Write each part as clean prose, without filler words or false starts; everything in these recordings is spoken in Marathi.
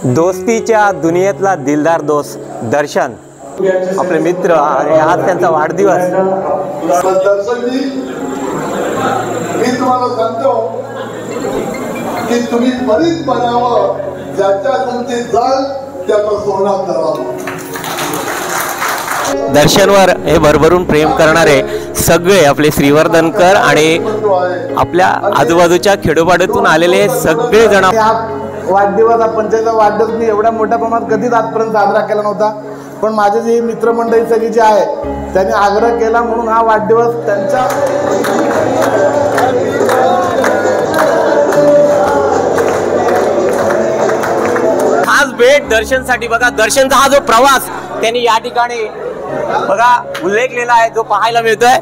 दोस्तीच्या दुनियेतला दिलदार दोस्त दर्शन आपले मित्र आणि आज त्यांचा वाढदिवस। दर्शनजी मी तुम्हाला सांगतो की तुम्ही बरीच बनावं, ज्याच्या संगतीत जाल त्याचा सोना करावा। दर्शनवर हे भरभरून प्रेम करणारे सगळे आपले श्रीवर्धनकर आणि आपल्या आजूबाजूच्या खेडोपाड्यातून आलेले सगळे जण। वाढदिवस हा पंचायतचा वाढदिवस मी एवढ्या मोठ्या प्रमाणात कधीच आजपर्यंत साजरा केला नव्हता, पण माझे जे मित्रमंडळी सगळी जी आहे त्यांनी आग्रह केला म्हणून हा वाढदिवस त्यांच्या खास भेट दर्शनसाठी। बघा दर्शनचा हा जो प्रवास त्यांनी या ठिकाणी बघा उल्लेखलेला आहे जो पाहायला मिळतोय।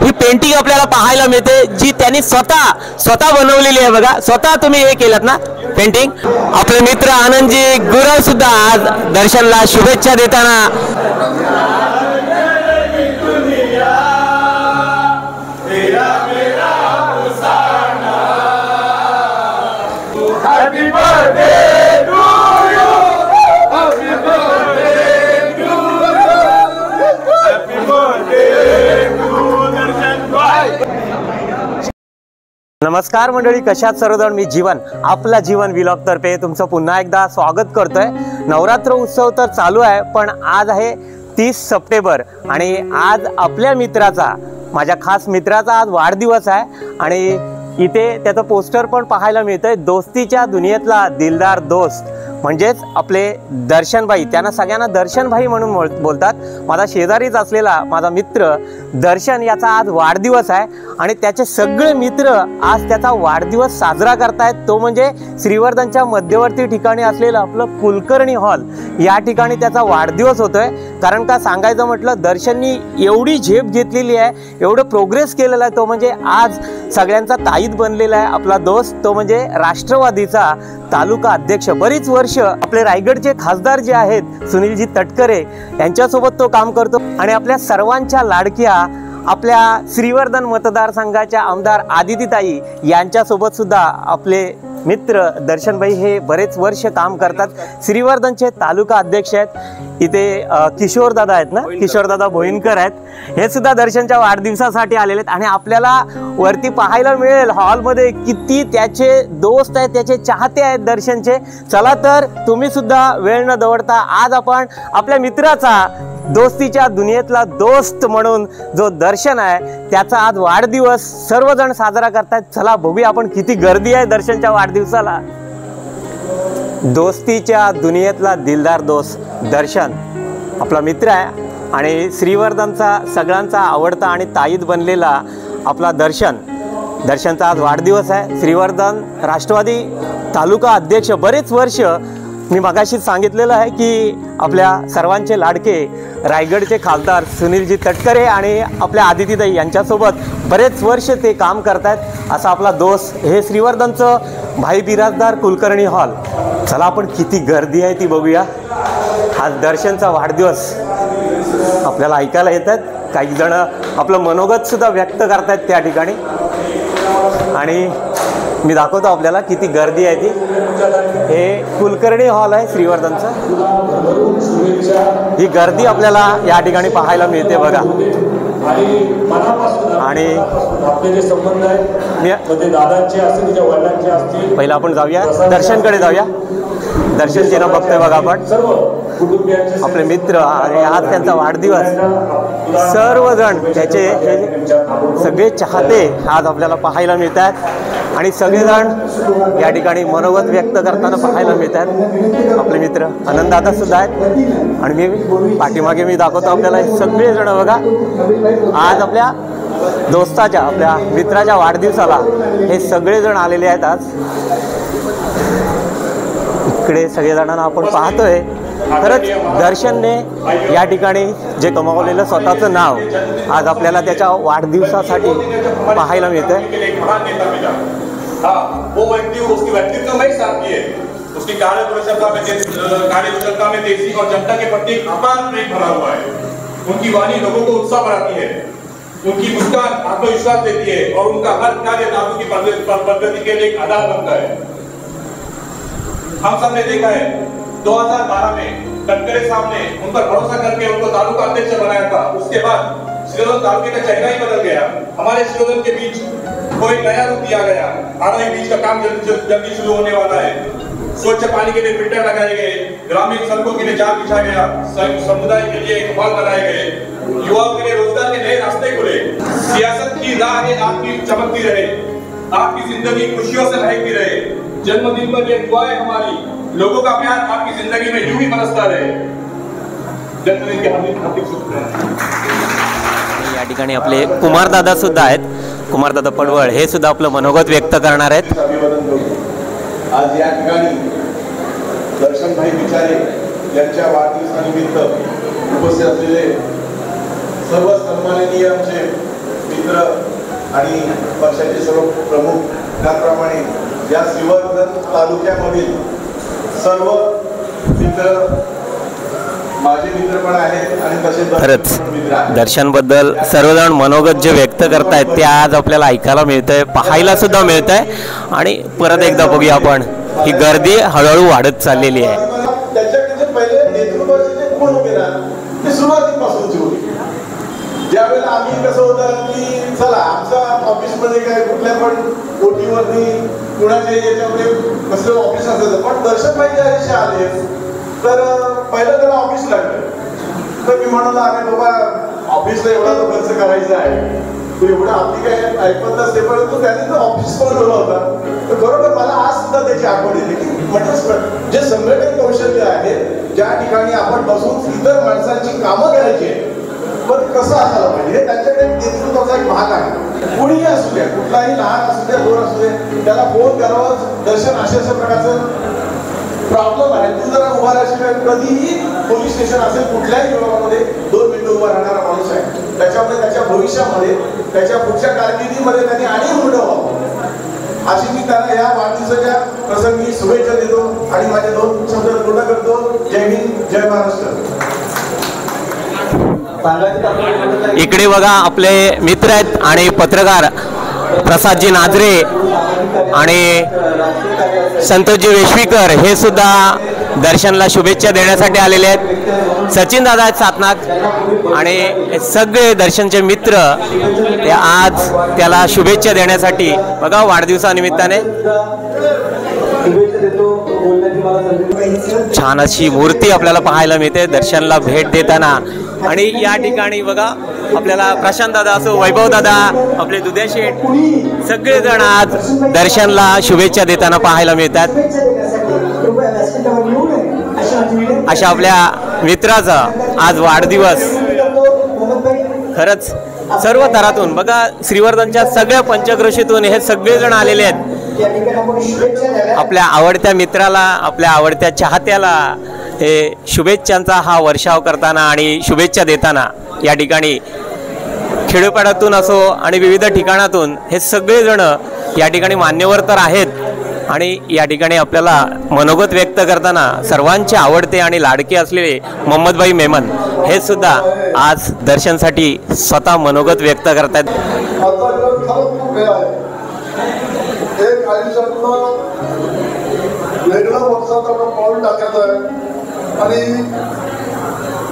ही पेंटिंग आपल्याला पाहायला मिळते जी त्यांनी स्वतः बनवलेली आहे। बघा स्वतः तुम्ही हे केलं ना पेंटिंग। आपले मित्र आनंदजी गुरव सुद्धा आज दर्शनला शुभेच्छा देताना नमस्कार मंडळी, कशात सर्वजण। मी जीवन, आपला जीवन व्लॉग तर्फे तुमचं पुन्हा एकदा स्वागत करतोय। नवरात्र उत्सव तर चालू आहे, पण आज आहे 30 सप्टेंबर आणि आज आपल्या मित्राचा, माझ्या खास मित्राचा आज वाढदिवस आहे आणि इथे त्याचं पोस्टर पण पाहायला मिळतंय। दोस्तीच्या दुनियेतला दिलदार दोस्त म्हणजेच आपले दर्शनभाई, त्यांना सगळ्यांना दर्शनभाई म्हणून बोलतात। माझा शेजारीच असलेला माझा मित्र दर्शन याचा आज वाढदिवस आहे आणि त्याचे सगळे मित्र आज त्याचा वाढदिवस साजरा करतायत। तो म्हणजे श्रीवर्धनच्या मध्यवर्ती ठिकाणी असलेलं आपलं कुलकर्णी हॉल, या ठिकाणी त्याचा वाढदिवस होतोय। कारण का सांगायचं म्हटलं, दर्शननी एवढी झेप घेतलेली आहे, एवढं प्रोग्रेस केलेला आहे, तो म्हणजे आज सगळ्यांचा ताईद बनलेला आहे आपला दोस्त, तो म्हणजे राष्ट्रवादीचा तालुका अध्यक्ष। बरीच वर्ष आपले रायगडचे खासदार जे आहेत सुनीलजी तटकरे यांच्यासोबत तो काम करतो आणि आपल्या सर्वांच्या लाडक्या आपल्या श्रीवर्धन मतदारसंघाच्या आमदार आदितीताई यांच्यासोबत सुद्धा आपले मित्र दर्शनभाई हे बरेच वर्ष काम करतात। श्रीवर्धनचे तालुका अध्यक्ष आहेत। इथे किशोरदादा आहेत ना, किशोरदादा भोईनकर आहेत, हे सुद्धा दर्शनच्या वाढदिवसासाठी आलेले आहेत आणि आपल्याला वरती पाहायला मिळेल हॉलमध्ये किती त्याचे दोस्त आहेत, त्याचे चाहते आहेत दर्शनचे। चला तर तुम्ही सुद्धा वेळ न दवडता आज आपण आपल्या मित्राचा, दोस्तीच्या दुनियेतला दोस्त म्हणून जो दर्शन आहे त्याचा आज वाढदिवस सर्वजण साजरा करतात। चला बघूया आपण किती गर्दी आहे दर्शनच्या वाढदिवसाला। दोस्तीच्या दुनियेतला दिलदार दोस्त दर्शन आपला मित्र आहे आणि श्रीवर्धनचा सगळ्यांचा आवडता आणि ताईद बनलेला आपला दर्शनचा आज वाढदिवस आहे। श्रीवर्धन राष्ट्रवादी तालुका अध्यक्ष, बरेच वर्ष मी मगाशीच सांगितलेलं आहे की आपल्या सर्वांचे लाडके रायगडचे खासदार सुनीलजी तटकरे आणि आपल्या आदितीताई यांच्यासोबत बरेच वर्ष ते काम करतात असा आपला दोस्त। हे श्रीवर्धनचं भाई बिराजदार कुलकर्णी हॉल। चला आपण किती गर्दी आहे ती बघूया। आज दर्शनचा वाढदिवस आपल्याला ऐकायला येतात, काही जण आपलं मनोगत सुद्धा व्यक्त करतात त्या ठिकाणी आणि मी दाखवतो आपल्याला किती गर्दी आहे ती। हे कुलकर्णी हॉल आहे श्रीवर्धनचं। ही गर्दी आपल्याला या ठिकाणी पाहायला मिळते बघा। आणि पहिला आपण जाऊया दर्शनकडे जाऊया। दर्शनजींना बघतोय बघा आपण, आपले मित्र आणि आज त्यांचा वाढदिवस, सर्वजण त्याचे सगळे चाहते आज आपल्याला पाहायला मिळतात आणि सगळेजण या ठिकाणी मनोगत व्यक्त करताना पाहायला मिळतात। आपले मित्र आनंददादा सुद्धा आहेत आणि मी पाठीमागे मी दाखवतो आपल्याला सगळेजण बघा आज आपल्या दोस्ताच्या, आपल्या मित्राच्या वाढदिवसाला हे सगळेजण आलेले आहेत। आज इकडे सगळेजणांना आपण पाहतोय। खरंच दर्शनने या ठिकाणी जे कमावलेलं स्वतःचं नाव आज आपल्याला त्याच्या वाढदिवसासाठी पाहायला मिळतंय। वो व्यक्तित्व में साथ है, उसकी कार्यकुशलता में देसी और जनता के प्रति अपार प्रेम भरा हुआ है। उनकी वाणी लोगों को उत्साह बढ़ाती है, उनकी मुस्कान आत्मविश्वास देती है और उनका हर कार्य लोगों की प्रगति के लिए एक आधार बनता है। हम सब ने देखा है 2012 में तनकरे साहब ने उन पर भरोसा करके उनको तालुका अध्यक्ष बनाया था। उसके बाद श्रीरोधन तालुके का चेहरा ही बदल गया। हमारे श्रीरोधन के बीच कोई नया रूप दिया गया। आरआई बीच का काम जल्दी शुरू होने वाला है। स्वच्छ पानी के लिए फिल्टर लगाए गए, ग्रामीण सड़कों के लिए जाल बिछा गया, समुदाय के लिए एक हॉल बनाए गए, युवाओं के लिए रोजगार के नए रास्ते खुले। सियासत की राह आपकी चमकती रहे, आपकी जिंदगी खुशियों से महकती रहे। जन्मदिन पर ये दुआ है हमारी, लोगों का प्यार आपकी जिंदगी में यूं ही बरसता रहे। जन्मदिन के हार्दिक शुभकामनाएं। या ठिकाणी आपले कुमार दादा सुद्धा आहेत, कुमार दादा पडवळ, हे सुद्धा आपलं मनोगत व्यक्त करणार आहेत। आज या ठिकाणी दर्शनभाई विचारे यांच्या वाढदिवसानिमित्त उपस्थित असलेले सर्व सन्माननीय आमचे मित्र आणि पक्षाचे सर्व प्रमुख, त्याप्रमाणे या श्रीवर्धन तालुक्यामधील सर्व मित्र, माझे मित्र पण आहेत आणि तसेच खरंच दर्शनबद्दल सर्वजण मनोगत जे व्यक्त करतायत ते आज आपल्याला ऐकायला मिळतंय, पाहायला सुद्धा मिळतंय। आणि परत एकदा बघूया आपण, ही गर्दी हळूहळू वाढत चाललेली आहे। त्याच्याकडे पहिले नेतृत्वाचे जे गुण होते ना, ते सुरुवातीपासूनच होते। ज्यावेळेला आम्ही कसं होतं की चला आमच्या ऑफिसमध्ये काय कुठल्या पण ओटीवरती कुणाच्या याच्यामध्ये कसलं ऑफिस असायचं, पण दर्शनभाई ज्या दिवशी आले तर पहिलं त्याला ऑफिस लागलं। तर मी म्हणाला अरे बाबा ऑफिसला एवढा तो खर्च करायचा आहे, तू एवढं आपली काय ऐकत नसते, परंतु त्याने तो ऑफिस पण ठेवला होता। तर बरोबर मला आज सुद्धा त्याची आठवण येते की म्हटलं जे संघटन कौशल्य आहे, ज्या ठिकाणी आपण बसून इतर माणसांची कामं करायची, पण कसं असायला पाहिजे हे त्यांच्याकडे नेतृत्वाचा एक भाग आहे। कुणीही असू द्या, कुठलाही लहान असू द्या, दोन असू दे, त्याला फोन करावं, दर्शन अशा प्रकारचं प्रॉब्लेम आहे, तू जरा उभा राहशील, कधीही पोलीस स्टेशन असेल कुठल्याही विभागामध्ये 2 मिनिटं उभा राहणारा माणूस आहे। त्याच्यामुळे त्याच्या भविष्यामध्ये, त्याच्या पुढच्या कारकिर्दीमध्ये त्यांनी आणि मोठं व्हावं अशी मी त्यांना या वाढदिवसाच्या प्रसंगी शुभेच्छा देतो आणि माझे 2 शब्द पूर्ण करतो। जय हिंद, जय महाराष्ट्र। इकडे बघा आपले मित्र आहेत आणि पत्रकार प्रसादजी नाजरे आणि संतोषजी वेश्वीकर हे सुद्धा दर्शनला शुभेच्छा देण्यासाठी आलेले आहेत। सचिन दादा आहेत सातनाथ आणि सगळे दर्शनचे मित्र ते आज त्याला शुभेच्छा देण्यासाठी बघा वाढदिवसानिमित्ताने छान अशी मूर्ती आपल्याला पाहायला मिळते दर्शनला भेट देताना। आणि या ठिकाणी बघा आपल्याला प्रशांत दादा असो, वैभव दादा, आपले दुध्या शेठ, सगळेजण आज दर्शनला शुभेच्छा देताना पाहायला मिळतात। अशा आपल्या मित्राचा आज वाढदिवस। खरंच सर्व थरातून बघा, श्रीवर्धनच्या सगळ्या पंचक्रोशीतून हे सगळेजण आलेले आहेत। आपल्या आवडत्या मित्राला, आपल्या आवडत्या चाहत्याला हे शुभेच्छांचा हा वर्षाव करताना आणि शुभेच्छा देताना या ठिकाणी खेडोपाड्यातून असो आणि विविध ठिकाणातून हे सगळेजण या ठिकाणी मान्यवर तर आहेत। आणि या ठिकाणी आपल्याला मनोगत व्यक्त करताना सर्वांचे आवडते आणि लाडके असलेले मोहम्मदभाई मेमन हे सुद्धा आज दर्शनसाठी स्वतः मनोगत व्यक्त करतात। एक आयुष्यातलं वेगळं वर्षाचं पाऊल टाकायचं आहे आणि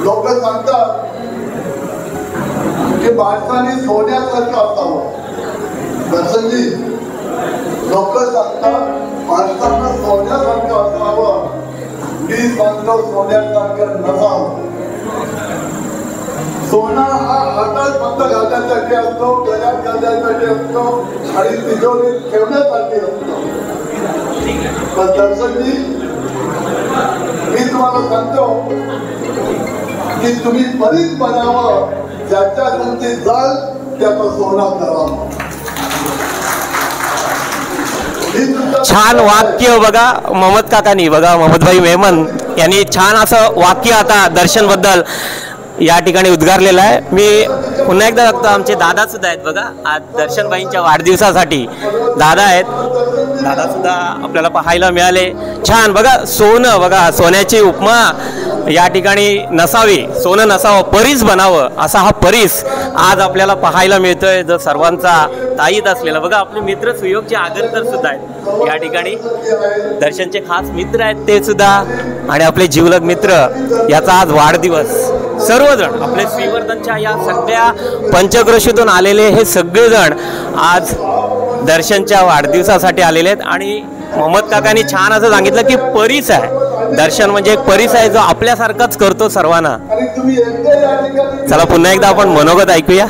लोक सांगतात की माणसाने सोन्यासारखं असावं। दर्शनजी, लोक सांगतात माणसानं सोन्यासारखं असावं, मी सांगतो सोन्यासारखं नसावं। सोना हा हातात फक्त घालण्यासाठी असतो, गळ्यात घालण्यासाठी असतो आणि तिजोरीत ठेवण्यासाठी असतो। पण दर्शनजी, मी तुम्हाला सांगतो की तुम्ही बरीच बनावं, ज्याच्या संगतीत जाल त्याचा सोना करावा। छान वाक्य बघा मोहम्मद काकांनी, बघा मोहम्मदभाई मेमन यांनी छान असं वाक्य आता दर्शन बद्दल या ठिकाणी उद्गारलेलं आहे। मी पुन्हा एकदा बघतो आमचे दादा सुद्धा आहेत बघा, आज दर्शनभाईंच्या वाढदिवसासाठी दादा आहेत, दादा सुद्धा आपल्याला पाहायला मिळाले। छान बघा, सोनं बघा, सोन्याची उपमा या ठिकाणी नसावी, सोनं नसावं, परीस बनावं, असा हा परीस आज आपल्याला पाहायला मिळतोय. जो सर्वांचा ताईत असलेला बघा, आपले मित्र सुयोगचे आगरकर सुद्धा आहेत या ठिकाणी, दर्शनचे खास मित्र आहेत ते सुद्धा, आणि आपले जीवलग मित्र. याचा आज वाढदिवस. सर्वजण आपले श्रीवर्धनच्या या सगळ्या पंचक्रोशीतून आलेले हे सगळेजण आज दर्शनच्या वाढदिवसासाठी आलेले आहेत. आणि मोहम्मद काकांनी छान असं सांगितलं की परीस आहे दर्शन, म्हणजे एक परीस आहे जो आपल्यासारखाच करतो सर्वांना. चला पुन्हा एकदा आपण मनोगत ऐकूया.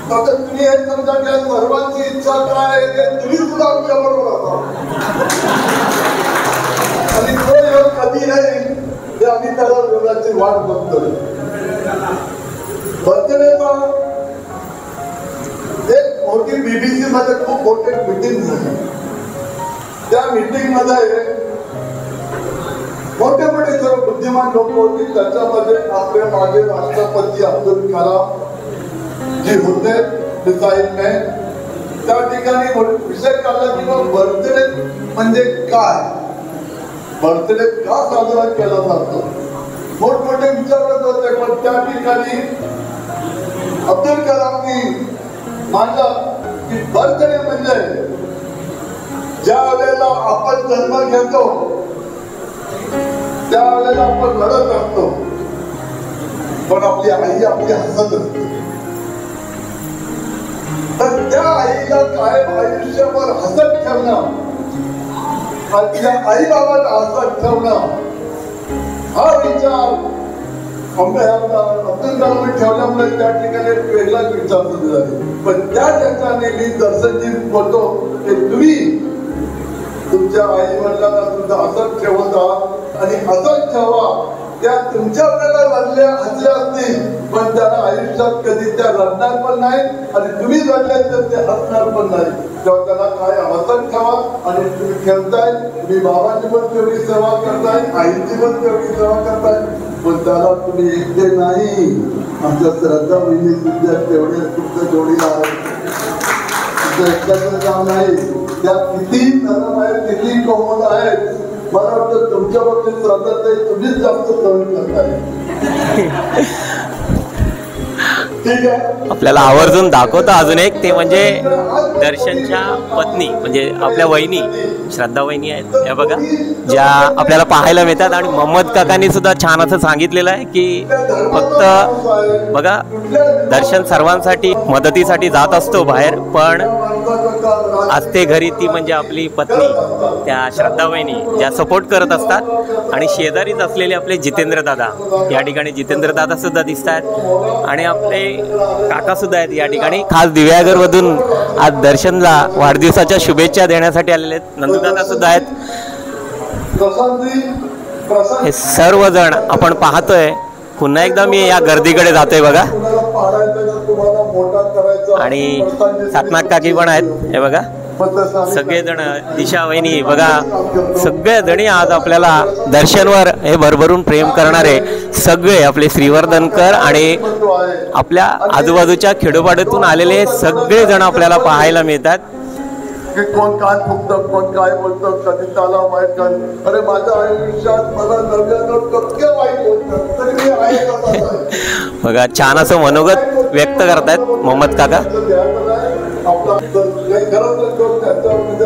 तुम्ही हे समजा की सर्वांची इच्छा काय आहे तुम्ही सुद्धा आमच्या बरोबर आणि तो योग कधी नाही ते आम्ही त्याला योगाची वाट बघतोय. बर्थडेचा एक मोठी बीबीसी मध्ये खूप मोठी मीटिंग झाली. त्या मीटिंग मध्ये मोठे मोठे सर्व बुद्धिमान लोक होते. त्याच्यामध्ये आपले मागे राष्ट्रपती अब्दुल कलाम जे होते डिझाईनने, त्या ठिकाणी विषय काढला की बर्थडे म्हणजे काय, बर्थडे का साजरा केला जातो, मोठमोठे विचारत होते. पण त्या ठिकाणी अब्दुल कलामनी मांडलं की बर्थडे म्हणजे ज्या वेळेला आपण जन्म घेतो त्या वेळेला आपण रडत असतो, पण आपली आई आपली हसत असते. तर त्या आईला कायम आयुष्यभर हसत ठेवणं, आपल्या आई बाबाला हसत ठेवणं, हा विचार अब्दुल कलाम ठेवल्यामुळे त्या ठिकाणी वेगळाच विचार सुरू झाले. पण त्या ठिकाणी मी दर्शनजी बोलतो की तुम्ही तुमच्या आई वडिलांना सुद्धा हसत ठेवत आहात आणि हसत ठेवा. त्या तुमच्या वेळेला रडल्या हसल्या असतील पण त्यांना आयुष्यात कधी त्या रडणार पण नाही आणि तुम्ही रडले तर ते हसणार पण नाही. तेव्हा त्याला काय हसत ठेवा. आणि तुम्ही खेळताय, तुम्ही बाबाची पण तेवढी सेवा करताय, आईची पण तेवढी सेवा करताय, पण त्याला तुम्ही एकटे नाही. आमच्या श्रद्धा बहिणी सुद्धा तेवढे तुमच्या जोडीला आहेत. तुमचं एकट्याचं काम नाही. त्या किती नरम आहेत, किती कोमल आहेत. मला वाटतं तुमच्या बाबतीत श्रद्धा तुम्हीच जास्त सहन करताय. आपल्याला आवर्जून दाखवतो अजून एक, ते म्हणजे दर्शनच्या पत्नी म्हणजे आपल्या वहिनी श्रद्धा वहिनी आहेत हे बघा, ज्या आपल्याला पाहायला मिळतात. आणि मोहम्मद काकांनी सुद्धा छान असं सांगितलेलं आहे की फक्त बघा दर्शन सर्वांसाठी मदतीसाठी जात असतो बाहेर, पण असते घरी ती म्हणजे आपली पत्नी त्या श्रद्धा वहिनी ज्या सपोर्ट करत असतात. आणि शेजारीच असलेले आपले जितेंद्र दादा, या ठिकाणी जितेंद्र दादा सुद्धा दिसत आहेत. आणि आपले काका सुद्धा आहेत या ठिकाणी, खास दिव्यागर मधून आज दर्शनला वाढदिवसाच्या शुभेच्छा देण्यासाठी आलेले आहेत. नंदुदादा सुद्धा आहेत. हे सर्वजण आपण पाहतोय. पुन्हा एकदा मी या गर्दीकडे जातोय बघा, आणि सातनाथ काकी पण आहेत हे बघा. सगळेजण दिशा वहिनी बघा, सगळे जणी आज आपल्याला दर्शनवर हे भरभरून प्रेम करणारे सगळे आपले श्रीवर्धनकर आणि आपल्या आजूबाजूच्या खेडोपाड्यातून आलेले सगळे जण आपल्याला पाहायला मिळतात. की कोण काय फुकतं, कोण काय बोलतं, कधी त्याला वाईट कर. अरे माझ्या आयुष्यात मला 99% वाईट बोलतात तरी मी आहे. बघा छान असं मनोगत व्यक्त करतायत मोहम्मद काका.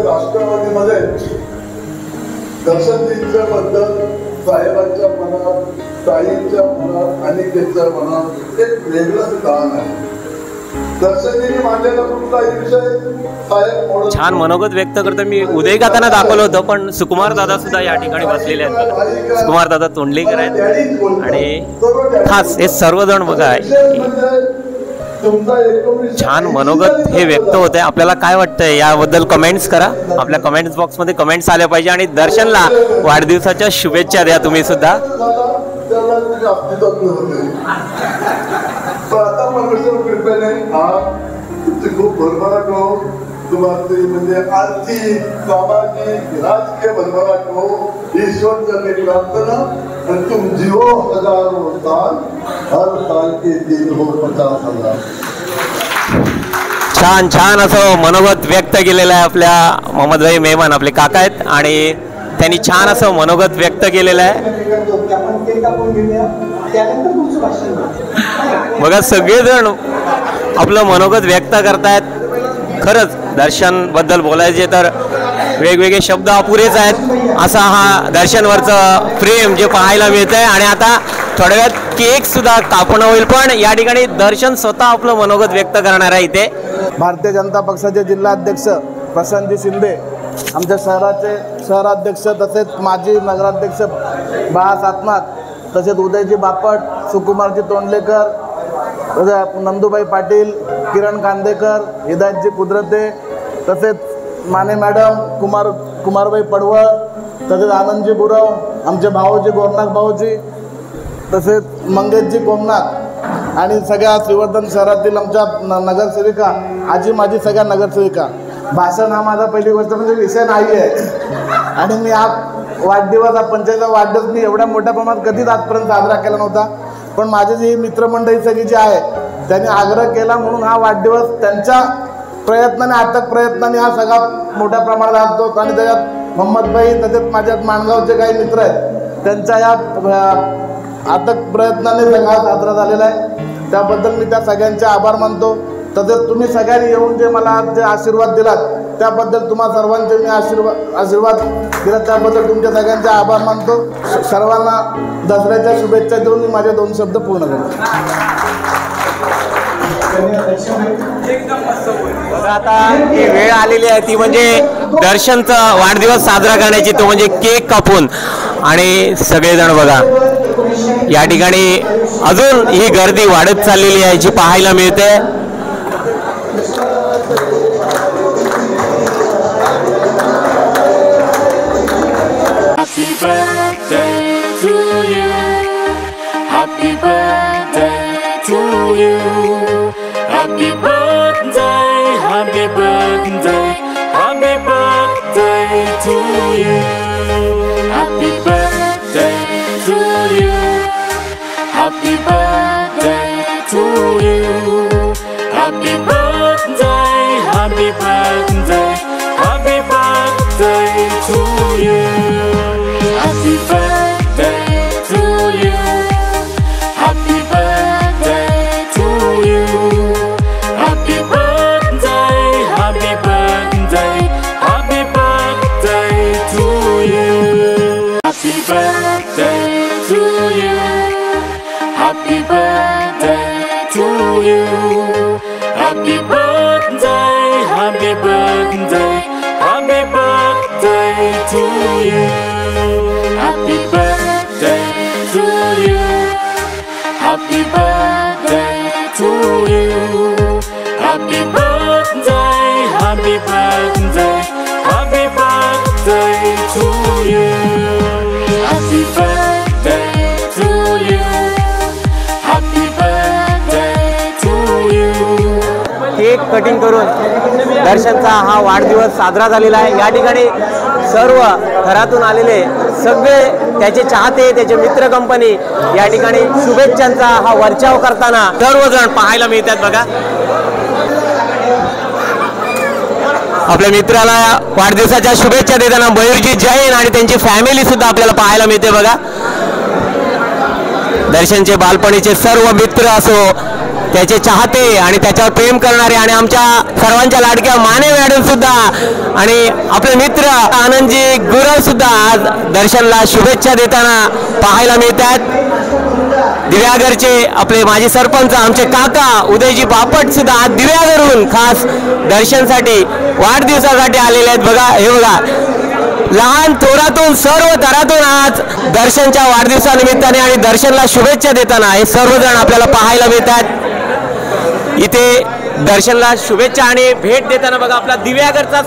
राष्ट्रवादीमध्ये दर्शनजींच्या बद्दल साहेबांच्या मनात, ताईंच्या मनात, अनिकेतच्या मनात एक वेगळं स्थान आहे. छान मनोगत व्यक्त करतो. मी उदय काकांना दाखवलं होतं, पण सुकुमार दादा सुद्धा या ठिकाणी बसलेले आहेत. सुकुमार दादा तोंडलेकर आहेत. आणि खास हे सर्वजण बघा छान मनोगत हे व्यक्त होते. आपल्याला काय वाटतंय याबद्दल कमेंट्स करा. आपल्या कमेंट्स बॉक्समध्ये कमेंट्स आल्या पाहिजे. आणि दर्शनला वाढदिवसाच्या शुभेच्छा द्या तुम्ही सुद्धा. आता परमेश्वर कृपेने हा तुमची खूप भरभराट हो. तुम्हाला म्हणजे आर्थिक, सामाजिक, राजकीय भरभराट हो. ईश्वर चरणी प्रार्थना. आणि तुम जीवो हजारो साल, हर साल के दिन हो 50,000. छान छान असं मनोगत व्यक्त केलेलं आहे आपल्या मोहम्मद भाई मेहमान आपले काका आहेत. आणि त्यांनी छान असं मनोगत व्यक्त केलेलं आहे. बघा सगळेजण आपलं मनोगत व्यक्त करतायत. खरंच दर्शन बद्दल बोलायचे तर वेगवेगळे शब्द अपुरेच आहेत. असा हा दर्शनवरचं प्रेम जे पाहायला मिळत आहे. आणि आता थोड्या वेळात केक सुद्धा कापणं होईल, पण या ठिकाणी दर्शन स्वतः आपलं मनोगत व्यक्त करणार आहे. इथे भारतीय जनता पक्षाचे जिल्हाध्यक्ष प्रशांतजी शिंदे, आमच्या शहराचे शहराध्यक्ष तसेच माजी नगराध्यक्ष बाळा सातनाथ, तसेच उदयजी बापट, सुकुमारजी तोंडलेकर, नंदुबाई पाटील, किरण कांदेकर, हिदायतजी कुदरते, तसेच माने मॅडम, कुमारबाई पडवळ, तसेच आनंदजी गुरव, आमचे भाऊजी गोरनाथ भाऊजी, तसेच मंगेशजी कोमनाथ आणि सगळ्या श्रीवर्धन शहरातील आमच्या नगरसेविका, आजी माझी सगळ्या नगरसेविका. भाषण हा माझा पहिली गोष्ट म्हणजे विषय नाही आहे. आणि मी हा वाढदिवस, हा 45वा वाढदिवस मी एवढ्या मोठ्या प्रमाणात कधीच आजपर्यंत साजरा केला नव्हता. पण माझी जी मित्रमंडळी सगळी जी आहे त्यांनी आग्रह केला म्हणून हा वाढदिवस त्यांच्या प्रयत्नाने, अथक प्रयत्नाने हा सगळा मोठ्या प्रमाणात असतो. आणि त्याच्यात मोहम्मदभाई, तसेच माझ्या माणगावचे काही मित्र आहेत, त्यांच्या या अथक प्रयत्नाने सगळा साजरा झालेला आहे. त्याबद्दल मी त्या सगळ्यांचे आभार मानतो. तसेच तुम्ही सगळ्यांनी येऊन जे मला आज जे आशीर्वाद दिलात त्याबद्दल तुम्हा सर्वांचे मी आशीर्वाद दिला, त्याबद्दल तुमच्या सगळ्यांचे आभार मानतो. सर्वांना दसऱ्याच्या शुभेच्छा देऊन मी माझे 2 शब्द पूर्ण करतो. आता ही वेळ आलेली आहे ती म्हणजे दर्शनचा वाढदिवस साजरा करण्याची, तो म्हणजे केक कापून. आणि सगळेजण बघा या ठिकाणी अजून ही गर्दी वाढत चाललेली आहे जी पाहायला मिळते. Happy birthday to you. Happy birthday to you. Happy birthday, happy birthday, happy birthday to you. Happy birthday to you. Happy birthday to you. Happy birthday, happy birthday, happy birthday to you. Happy birthday to you. Happy birthday to you. Happy birthday, happy birthday, happy birthday to you. Happy birthday to you. Happy birthday to you. Happy birthday, happy birthday, happy birthday to you. Happy birthday to you. Happy birthday to you. Happy birthday, happy birthday, happy birthday to you. Happy birthday to you. Happy birthday to you. Cake cutting करून दर्शनचा हा वाढदिवस साजरा झालेला आहे. या ठिकाणी सर्व घरातून आलेले सगळे त्याचे चाहते, त्याचे मित्र कंपनी या ठिकाणी शुभेच्छांचा हा वर्षाव करताना सर्वजण पाहायला मिळतात. बघा आपल्या मित्राला वाढदिवसाच्या शुभेच्छा देताना मयूरजी जैन आणि त्यांची फॅमिली सुद्धा आपल्याला पाहायला मिळते. बघा दर्शनचे बालपणीचे सर्व मित्र असो, त्याचे चाहते आणि त्याच्यावर प्रेम करणारे आणि आमच्या सर्वांच्या लाडक्या माने मॅडम सुद्धा आणि आपले मित्र आनंदजी गुरव सुद्धा आज दर्शनला शुभेच्छा देताना पाहायला मिळतात. दिव्यागरचे आपले माजी सरपंच आमचे काका उदयजी बापट सुद्धा आज दिव्यागरहून खास दर्शनसाठी वाढदिवसासाठी आलेले आहेत. बघा हे बघा लहान थोरातून सर्व थरातून आज दर्शनच्या वाढदिवसानिमित्ताने आणि दर्शनला शुभेच्छा देताना हे सर्वजण आपल्याला पाहायला मिळतात. इथे दर्शनला शुभेच्छा आणि भेट देताना बघा आपला दिव्यागरचा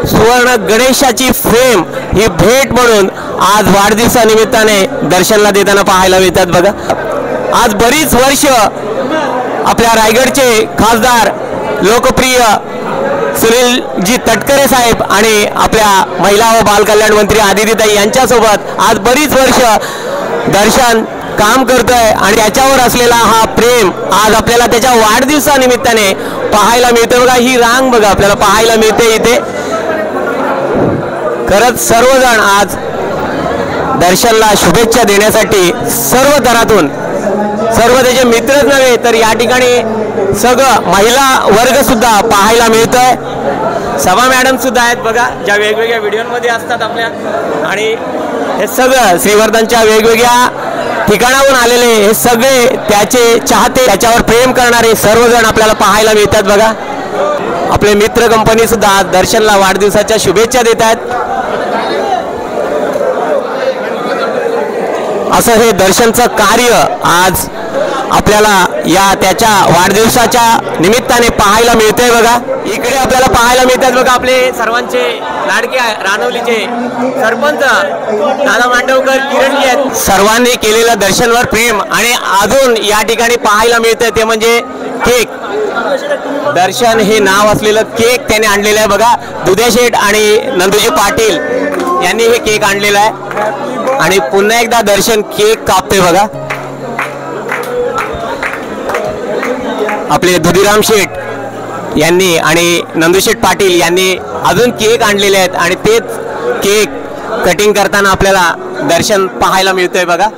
सुवर्ण गणेशाची फ्रेम ही भेट म्हणून आज वाढदिवसानिमित्ताने दर्शनला देताना पाहायला मिळतात. बघा आज बरीच वर्ष आपल्या रायगडचे खासदार लोकप्रिय सुनीलजी तटकरे साहेब आणि आपल्या महिला व बालकल्याण मंत्री आदितीताई यांच्यासोबत आज बरीच वर्ष दर्शन काम करतोय आणि त्याच्यावर असलेला हा प्रेम आज आपल्याला त्याच्या वाढदिवसानिमित्ताने पाहायला मिळते. बघा ही रांग बघा आपल्याला पाहायला मिळते. इथे खरंच सर्वजण आज दर्शनला शुभेच्छा देण्यासाठी सर्व थरातून, सर्व त्याचे मित्रच नव्हे तर या ठिकाणी सगळं महिला वर्ग सुद्धा पाहायला मिळतोय. सभा मॅडम सुद्धा आहेत बघा, ज्या वेगवेगळ्या व्हिडिओमध्ये असतात आपल्या. आणि हे सगळं श्रीवर्धनच्या वेगवेगळ्या ठिकाणाहून आलेले हे सगळे त्याचे चाहते, त्याच्यावर प्रेम करणारे सर्वजण आपल्याला पाहायला मिळतात बघा. आपले मित्र कंपनी सुद्धा दर्शनला वाढदिवसाच्या शुभेच्छा देत आहेत. असं हे दर्शनचं कार्य आज आपल्याला या त्याच्या वाढदिवसाच्या निमित्ताने पाहायला मिळतंय बघा. इकडे आपल्याला पाहायला मिळतात बघा आपले सर्वांचे लाडके रानवलीचे सरपंच दादा मांडवकर, किरणजी आहेत. सर्वांनी केलेलं दर्शनवर प्रेम आणि अजून या ठिकाणी पाहायला मिळतंय ते म्हणजे केक. दर्शन हे नाव असलेलं केक त्याने आणलेलं आहे बघा. दुधेशेठ आणि नंदूजी पाटील यांनी हे केक आणलेलं आहे आणि पुन्हा एकदा दर्शन केक कापते बघा. आपले दुधीराम शेठ यांनी आणि नंदूशेठ पाटील यांनी अजून केक आणलेले आहेत आणि तेच केक कटिंग करताना आपल्याला दर्शन पाहायला मिळतंय बघा.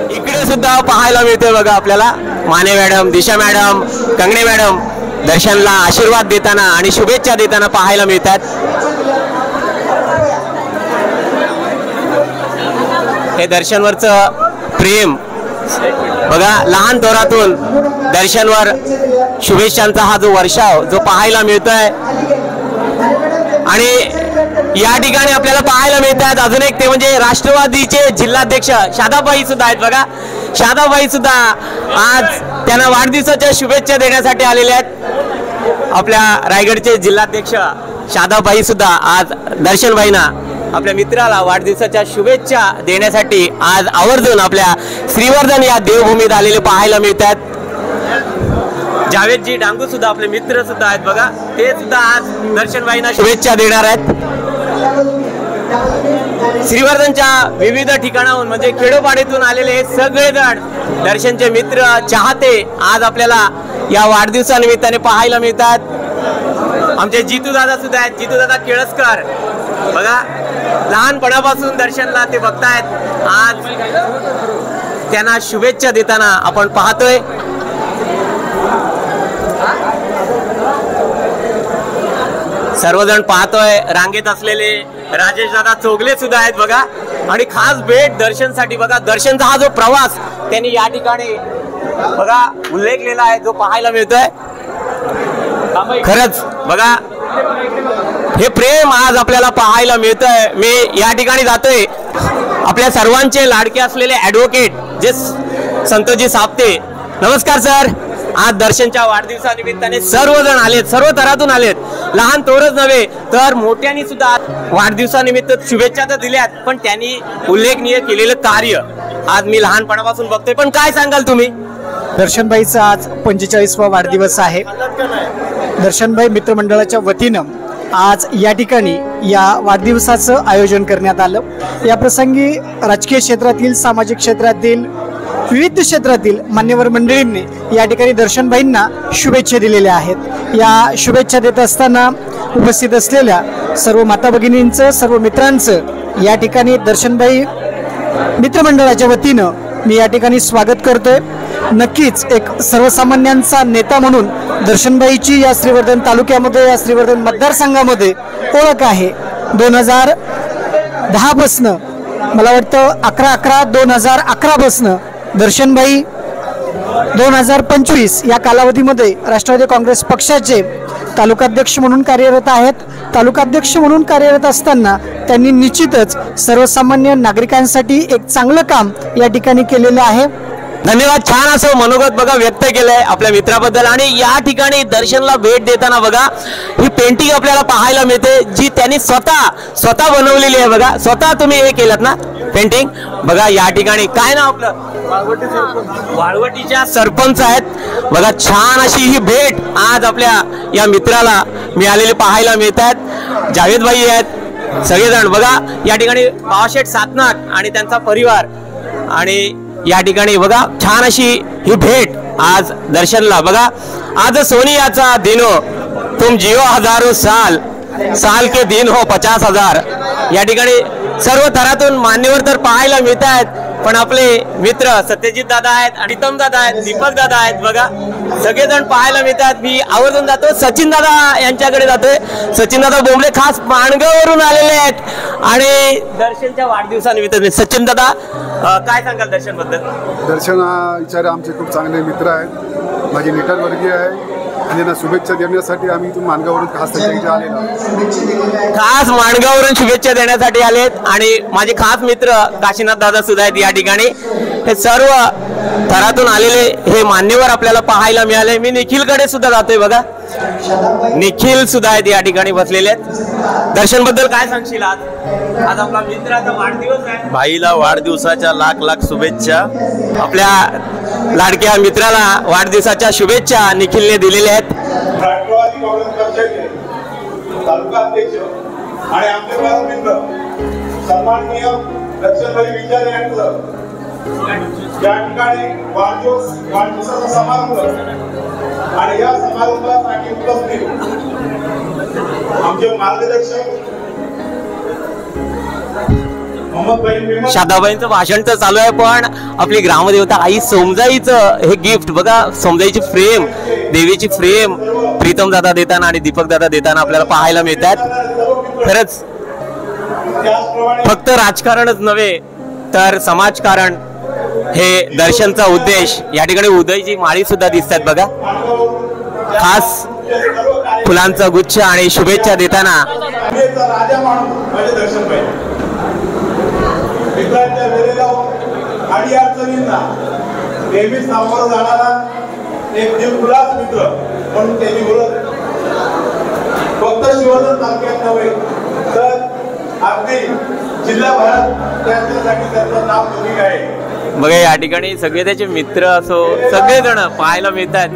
इकडे सुद्धा पाहायला मिळते बघा आपल्याला माने मॅडम, दिशा मॅडम, कंगणे मॅडम दर्शनला आशीर्वाद देताना आणि शुभेच्छा देताना पाहायला मिळतात. हे दर्शनवरचं प्रेम बघा, लहान थोरातून दर्शनवर शुभेच्छांचा हा जो वर्षाव जो पाहायला मिळतोय. आणि या ठिकाणी आपल्याला पाहायला मिळतात अजून एक ते म्हणजे राष्ट्रवादीचे जिल्हाध्यक्ष शादाबाई सुद्धा आहेत बघा. शादाबाई सुद्धा आज त्यांना वाढदिवसाच्या शुभेच्छा देण्यासाठी आलेल्या आहेत. आपल्या रायगडचे जिल्हाध्यक्ष शादाबाई सुद्धा आज दर्शनबाईंना आपल्या मित्राला वाढदिवसाच्या शुभेच्छा देण्यासाठी आज आवर्जून आपल्या श्रीवर्धन या देवभूमीत आलेले पाहायला मिळतात. जावेदजी डांगू सुद्धा आपले मित्र सुद्धा आहेत बघा, ते सुद्धा आज दर्शनबाईंना शुभेच्छा देणार आहेत. श्रीवर्धनच्या विविध ठिकाणाहून म्हणजे खेडोपाडीतून आलेले हे सगळेजण दर्शनचे मित्र, चाहते आज आपल्याला या वाढदिवसानिमित्ताने पाहायला मिळतात. आमचे जितू दादा सुद्धा आहेत, जितू दादा केळसकर बघा, लहानपणापासून दर्शनला ते बघतायत. आज त्यांना शुभेच्छा देताना आपण पाहतोय. सर्वजण पाहतोय. रांगेत असलेले राजेश दादा चोगले सुद्धा आहेत बघा. आणि खास भेट दर्शनसाठी बघा, दर्शनचा हा जो प्रवास त्यांनी या ठिकाणी बघा उल्लेखलेला आहे जो पाहायला मिळतोय. खरंच बघा हे प्रेम आज आपल्याला पाहायला मिळतंय. मी या ठिकाणी जातोय आपल्या सर्वांचे लाडके असलेले ॲडव्होकेट जे संतोषजी साप्ते. नमस्कार सर. आज दर्शनच्या वाढदिवसानिमित्ताने सर्वजण आलेत, सर्व थरातून आलेत. लहान थोरच नव्हे तर मोठ्यांनी सुद्धा वाढदिवसानिमित्त शुभेच्छा तर दिल्यात, पण त्यांनी उल्लेखनीय केलेलं कार्य आज मी लहानपणापासून बघतोय. पण काय सांगाल तुम्ही? दर्शनबाईचा आज 45वा वाढदिवस आहे. दर्शनबाई मित्रमंडळाच्या वतीनं आज या ठिकाणी या वाढदिवसाचं आयोजन करण्यात आलं. या प्रसंगी राजकीय क्षेत्रातील, सामाजिक क्षेत्रातील, विविध क्षेत्रातील मान्यवर मंडळींनी या ठिकाणी दर्शनबाईंना शुभेच्छा दिलेल्या आहेत. या शुभेच्छा देत असताना उपस्थित असलेल्या सर्व माता भगिनींचं, सर्व मित्रांचं या ठिकाणी दर्शनबाई मित्रमंडळाच्या वतीनं मी या ठिकाणी स्वागत करतोय. नक्कीच एक सर्वसामान्यांचा नेता म्हणून दर्शनबाईची या श्रीवर्धन तालुक्यामध्ये, या श्रीवर्धन मतदारसंघामध्ये ओळख आहे. 2010 पासनं मला वाटतं 11/11/2011 पासनं दर्शनबाई 2025 या कालावधीमध्ये राष्ट्रवादी काँग्रेस पक्षाचे तालुकाध्यक्ष म्हणून कार्यरत आहेत. तालुकाध्यक्ष म्हणून कार्यरत असताना त्यांनी निश्चितच सर्वसामान्य नागरिकांसाठी एक चांगलं काम या ठिकाणी केलेलं आहे. धन्यवाद. छान असं मनोगत बघा व्यक्त केलंय आपल्या मित्राबद्दल. आणि या ठिकाणी दर्शनला भेट देताना बघा ही पेंटिंग आपल्याला पाहायला मिळते जी त्यांनी स्वतः बनवलेली आहे. बघा स्वतः तुम्ही हे केलं ना पेंटिंग. बघा या ठिकाणी काय ना आपलं वाळवटीच्या सरपंच आहेत बघा. छान अशी ही भेट आज आपल्या या मित्राला मिळालेली पाहायला मिळतात. जावेद भाई आहेत सगळेजण बघा या ठिकाणी. बाळाशेठ सातनाथ आणि त्यांचा परिवार आणि या ठिकाणी बघा छान अशी ही भेट आज दर्शनला. बघा आज सोनियाचा दिन हो तुम जियो हजारो साल साल के दिन हो 50,000. या ठिकाणी सर्व थरातून मान्यवर तर पाहायला मिळत आहेत. पण आपले मित्र सत्यजित दादा आहेत, प्रीतम दादा आहेत, दीपक दादा आहेत बघा सगळेजण पाहायला मिळतात. मी आवर्जून जातो सचिन दादा यांच्याकडे जातोय. सचिन दादा बोंबले खास माणगाववरून आलेले आहेत आणि दर्शनच्या वाढदिवसानिमित्त. सचिन दादा काय सांगाल दर्शन बद्दल? दर्शन हा विचार आमचे खूप चांगले मित्र आहेत. माझे निकट वर्गीय आहे आणि त्यांना शुभेच्छा देण्यासाठी आम्ही इथून माणगावरून खास त्यांच्या आलेलो. खास माणगावरून शुभेच्छा देण्यासाठी आलेत. आणि माझे खास मित्र काशीनाथ दादा सुद्धा आहेत या ठिकाणी. हे सर्व थरातून आलेले हे मान्यवर आपल्याला पाहायला मिळाले. मी निखिलकडे सुद्धा जातोय बघा. निखिल सुद्धा आहेत या ठिकाणी बसलेले आहेत. दर्शन बद्दल काय सांगशील? आज आपला मित्राचा वाढदिवस आहे. भाईला वाढदिवसाच्या लाख लाख शुभेच्छा. आपल्या लाडक्या मित्राला वाढदिवसाच्या शुभेच्छा निखिलने दिलेल्या आहेत. राष्ट्रवादी काँग्रेस पक्षाचे तालुका अध्यक्ष आणि आमचे मित्र सन्माननीय दर्शनभाई विचार यांचं या ठिकाणी वाढदिवसाचा समारंभ आणि या समारंभासाठी उपस्थित आमचे मार्गदर्शक शादाबाईंचं भाषण तर चालू आहे. पण आपली ग्रामदेवता आई सोमजाईचं हे गिफ्ट बघा. सोमजाईची फ्रेम, देवीची फ्रेम प्रीतम दादा देताना आणि दीपक दादा देताना आपल्याला पाहायला मिळतात. खरंच फक्त राजकारणच नव्हे तर समाजकारण हे दर्शनचा उद्देश. या ठिकाणी उदयची माळी सुद्धा दिसतात बघा. खास फुलांचा गुच्छ आणि शुभेच्छा देताना मित्रांच्या वेळेला आणि अडचणींना नेहमी सामोरं जाणारा एक दिलखुलास मित्र म्हणून त्यांनी बोलत फक्त शिवधन तालुक्यात नव्हे तर अगदी जिल्हाभरात त्यांच्यासाठी त्याचं नाव कमी आहे. बघा या ठिकाणी सगळे त्याचे मित्र असो सगळेजण पाहायला मिळतात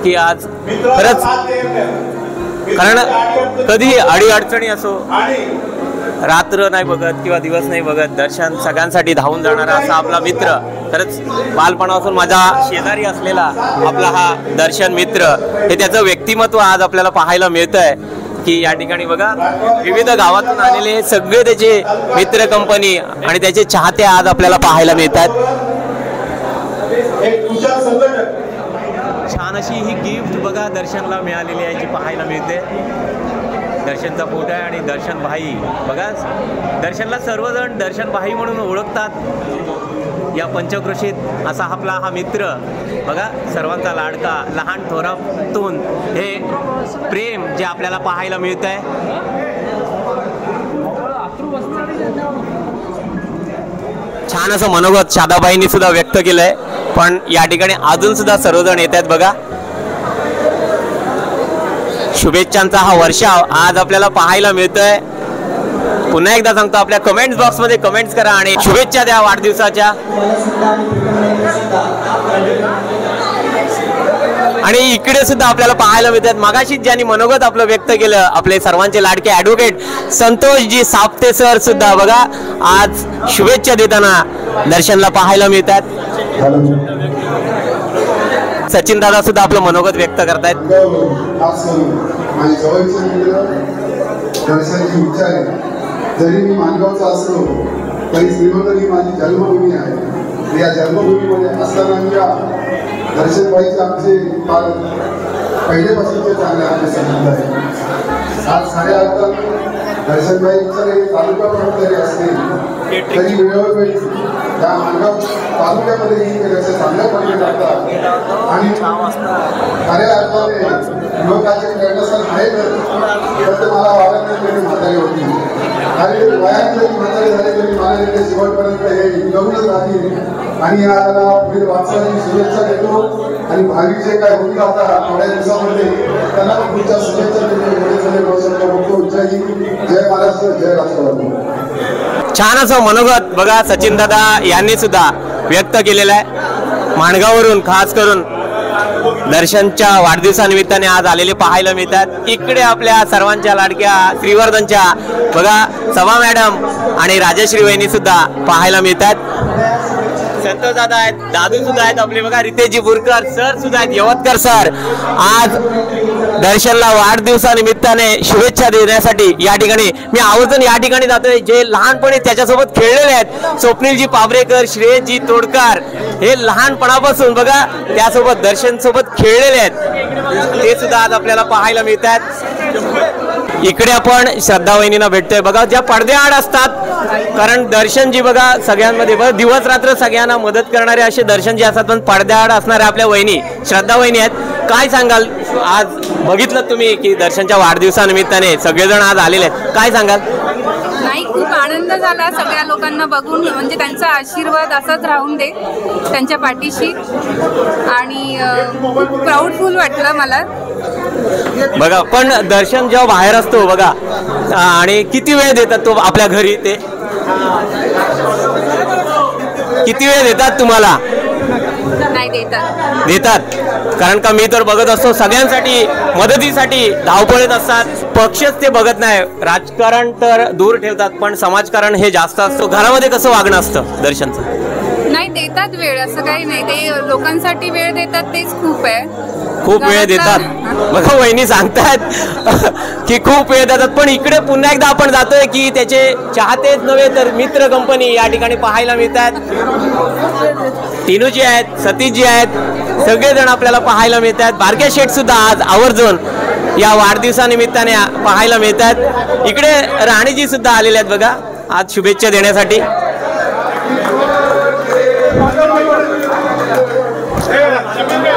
की आज खरंच कारण कधी अडीअडचणी असो रात्र नाही बघत किंवा दिवस नाही बघत दर्शन सगळ्यांसाठी धावून जाणारा असा आपला मित्र. खरंच बालपणापासून माझा शेजारी असलेला आपला हा दर्शन मित्र हे त्याचं व्यक्तिमत्व आज आपल्याला पाहायला मिळतंय की या ठिकाणी बघा विविध गावातून आलेले हे सगळे त्याचे मित्र कंपनी आणि त्याचे चाहते आज आपल्याला पाहायला मिळतात. छान अशी ही गिफ्ट बघा दर्शनला मिळालेली आहे जी पाहायला मिळते. दर्शनचा फोटो आहे आणि दर्शन भाई बघा. दर्शनला सर्वजण दर्शन भाई म्हणून ओळखतात या पंचक्रोशीत. असा आपला हा मित्र बघा सर्वांचा लाडका. लहान थोरातून हे प्रेम जे आपल्याला पाहायला मिळत आहे. छान असं मनोगत शादाबाईंनी सुद्धा व्यक्त केलंय. पण या ठिकाणी अजून सुद्धा सर्वजण येत आहेत बघा. शुभेच्छांचा हा वर्षाव आज आपल्याला पाहायला मिळतोय. पुन्हा एकदा सांगतो आपल्या कमेंट्स बॉक्स मध्ये कमेंट्स करा आणि शुभेच्छा द्या वाढदिवसाच्या. आणि इकडे सुद्धा आपल्याला पाहायला मिळतात मागाशी ज्यांनी मनोगत आपलं व्यक्त केलं आपले सर्वांचे लाडके ॲडव्होकेट संतोषजी साप्ते सर सुद्धा बघा आज शुभेच्छा देताना दर्शनला पाहायला मिळतात. सचिन दादा सुद्धा आपलं मनोगत व्यक्त करतायत. जरी मी माणगावचा असलो तरी श्रीमंत ही माझी जन्मभूमी आहे. या जन्मभूमीमध्ये असताना मी दर्शनबाईचे आमचे पहिल्यापासूनचे चांगले आमचे संबंध आहे. आज साऱ्या अर्थात दर्शनबाईचे तालुका प्रमुख जरी असतील तरी वेळोवेळी त्या माणगाव तालुक्यामध्ये असे चांगल्या पडले जातात आणि खऱ्या अर्थाने युवकाचे प्रेरणास्थान आहे तर मला वाटत नाही त्यांनी म्हातारी होती आणि वयात जरी म्हातारी झाली तरी मला शेवटपर्यंत हे गमूनच राहतील आणि याला पुढील वाटचालीची शुभेच्छा देतो आणि भावी जे काय होईल आता थोड्या दिवसामध्ये त्यांना पण पुढच्या शुभेच्छा देतो. जय महाराष्ट्र, जय राष्ट्रवादी. छान असं मनोगत बघा सचिन दादा यांनी सुद्धा व्यक्त केलेलं आहे. माणगावरून खास करून दर्शनच्या वाढदिवसानिमित्ताने आज आलेले पाहायला मिळतात. इकडे आपल्या सर्वांच्या लाडक्या श्रीवर्धनच्या बघा सभा मॅडम आणि राजश्री वहिनी सुद्धा पाहायला मिळतात. संतोष दादा आहेत, दादू सुद्धा आहेत आपले बघा, रितेशजी बुरकर सर सुद्धा आहेत, यवतकर सर. आज दर्शनला वाढदिवसानिमित्ताने शुभेच्छा देण्यासाठी या ठिकाणी मी आवर्जून या ठिकाणी जातोय. जे लहानपणी त्याच्यासोबत खेळलेले आहेत स्वप्नीलजी पाबरेकर, श्रेयसजी तोडकर, हे लहानपणापासून बघा त्यासोबत दर्शन सोबत खेळलेले आहेत, ते सुद्धा आज आपल्याला पाहायला मिळतात. इकडे आपण श्रद्धा वहिनींना भेटतोय बघा, ज्या पडद्याआड असतात. कारण दर्शनजी बघा सगळ्यांमध्ये बघा दिवस रात्र सगळ्यांना मदत करणारे असे दर्शनजी असतात, पण पडद्याआड असणाऱ्या आपल्या वहिनी श्रद्धा वहिनी आहेत. काय सांगाल, आज बघितलं तुम्ही की दर्शनच्या वाढदिवसानिमित्ताने सगळेजण आज आलेले आहेत, काय सांगाल? नाही, खूप आनंद झाला सगळ्या लोकांना बघून. म्हणजे त्यांचा आशीर्वाद असाच राहून दे त्यांच्या पाठीशी, आणि खूप प्राऊडफुल वाटलं मला. बघा पण दर्शन जेव्हा बाहेर असतो बघा, आणि किती वेळ देतात तो आपल्या घरी, ते किती वेळ देतात तुम्हाला? नाही देतात. कारण का मी तर बघत असतो सगळ्यांसाठी मदतीसाठी धावपळीत असतात. पक्षच ते बघत नाही, राजकारण तर दूर ठेवतात, पण समाजकारण हे जास्त असतो. घरामध्ये कसं वागणं असतं दर्शनचं? नाही, देतात वेळ, असं काही नाही. ते लोकांसाठी वेळ देतात, तेच खूप आहे. खूप वेळ देतात बघा, वहिनी सांगतात की खूप वेळ देतात. पण इकडे पुन्हा एकदा आपण जातोय की त्याचे चाहतेच नव्हे तर मित्र कंपनी या ठिकाणी पाहायला मिळतात. टिनूजी आहेत, सतीशजी आहेत, सगळेजण आपल्याला पाहायला मिळतात. बारके शेठ सुद्धा आज आवर्जून या वाढदिवसानिमित्ताने पाहायला मिळतात. इकडे राणीजी सुद्धा आलेले आहेत बघा आज शुभेच्छा देण्यासाठी.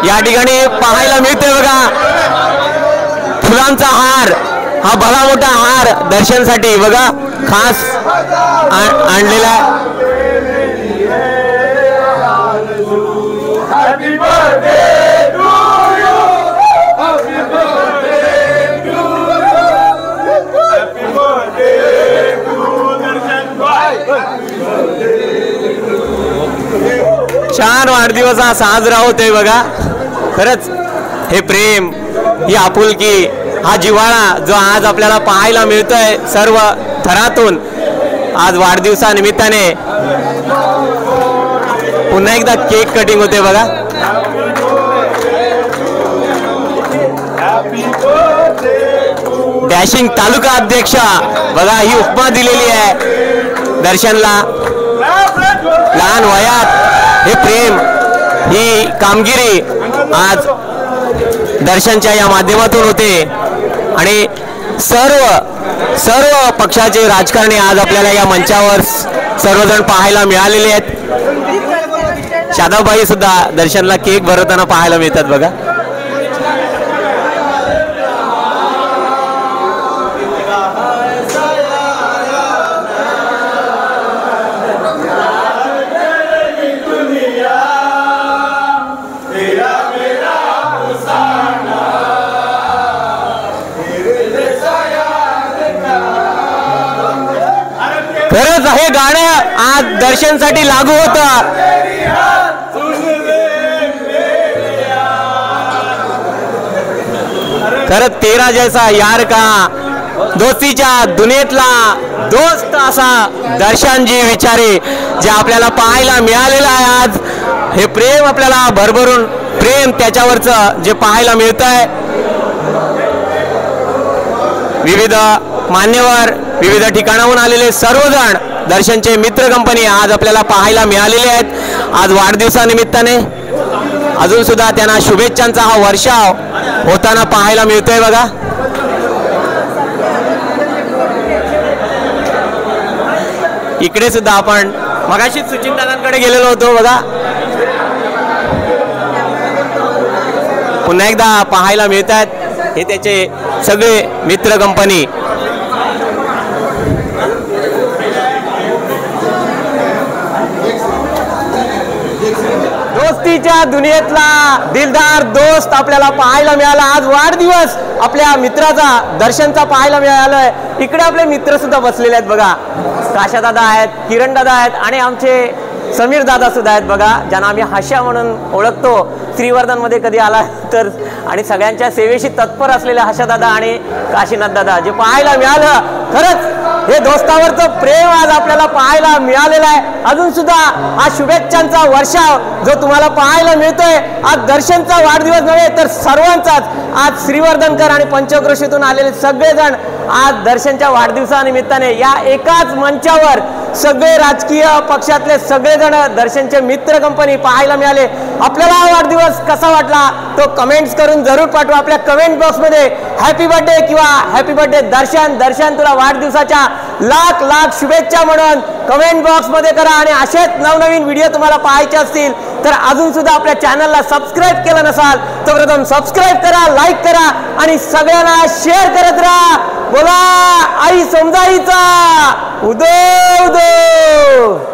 या ठिकाणी पाहायला मिळते बघा फुलांचा हार, हा भला मोठा हार दर्शनसाठी बघा खास आणलेला. छान वाढदिवस हा साजरा होतोय बघा. खरंच हे प्रेम, ही आपुलकी, हा जिव्हाळा जो आज आपल्याला पाहायला मिळतोय सर्व थरातून. आज वाढदिवसानिमित्ताने पुन्हा एकदा केक कटिंग होते बघा. डॅशिंग तालुका अध्यक्ष बघा ही उपमा दिलेली आहे दर्शनला. लहान वयात हे प्रेम, ही कामगिरी आज दर्शनच्या या माध्यमातून होते. आणि सर्व पक्षाचे राजकारणी आज आपल्याला या मंचावर सर्वजण पाहायला मिळालेले आहेत. शादाबाई सुद्धा दर्शनला केक भरवताना पाहायला मिळतात बघा. खरंच हे गाणं आज दर्शनसाठी लागू होतं. खरंच तेरा जैसा यार का, दोस्तीच्या दुनियेतला दोस्त असा दर्शनजी विचारे जे आपल्याला पाहायला मिळालेलं आहे. आज हे प्रेम आपल्याला भरभरून प्रेम त्याच्यावरचं जे पाहायला मिळत आहे. विविध मान्यवर, विविध ठिकाणाहून आलेले सर्वजण दर्शनचे मित्र कंपनी आज आपल्याला पाहायला मिळालेले आहेत. आज वाढदिवसानिमित्ताने अजून सुद्धा त्यांना शुभेच्छांचा हा वर्षाव होताना पाहायला मिळतोय बघा. इकडे सुद्धा आपण मगाशीच सचिन दादांकडे गेलेलो होतो बघा. पुन्हा एकदा पाहायला मिळतात हे त्याचे सगळे मित्र कंपनी. मस्तीच्या दुनियेतला दिलदार दोस्त आपल्याला पाहायला मिळाला। आज वाढदिवस आपल्या मित्राचा दर्शनचा पाहायला मिळालाय। इकडे आपले मित्र सुद्धा बसलेले आहेत बघा, काशा दादा आहेत, किरण दादा आहेत आणि आमचे समीर दादा सुद्धा आहेत बघा, ज्यांना आम्ही हास्या म्हणून ओळखतो। श्रीवर्धन मध्ये कधी आला तर आणि सगळ्यांच्या सेवेशी तत्पर असलेले हास्या दादा आणि काशीनाथ दादा जे पाहायला मिळालं, खरंच हे दोस्तावरचं प्रेम आज आपल्याला पाहायला मिळालेलं आहे। अजून सुद्धा हा शुभेच्छांचा वर्षाव जो तुम्हाला पाहायला मिळतोय, आज दर्शनचा वाढदिवस नव्हे तर सर्वांचाच। आज श्रीवर्धनकर आणि पंचक्रोशीतून आलेले सगळेजण आज दर्शनच्या वाढदिवसानिमित्ताने या एकाच मंचावर सगळे राजकीय पक्षातले सगळेजण दर्शनचे मित्र कंपनी पाहायला मिळाले। आपल्याला हा वाढदिवस कसा वाटला तो कमेंट्स करून जरूर पाठवा आपल्या कमेंट बॉक्समध्ये। हॅपी बर्थडे किंवा हॅपी बर्थडे दर्शन, दर्शन तुला वाढदिवसाच्या लाख लाख शुभेच्छा म्हणून कमेंट बॉक्समध्ये करा। आणि असेच नवनवीन व्हिडिओ तुम्हाला पाहायचे असतील तर अजून सुद्धा आपल्या चॅनलला सबस्क्राईब केलं नसाल तर प्रथम सबस्क्राईब करा, लाईक करा आणि सगळ्यांना शेअर करत राहा। बोला आई समजाईचा उदो उदो।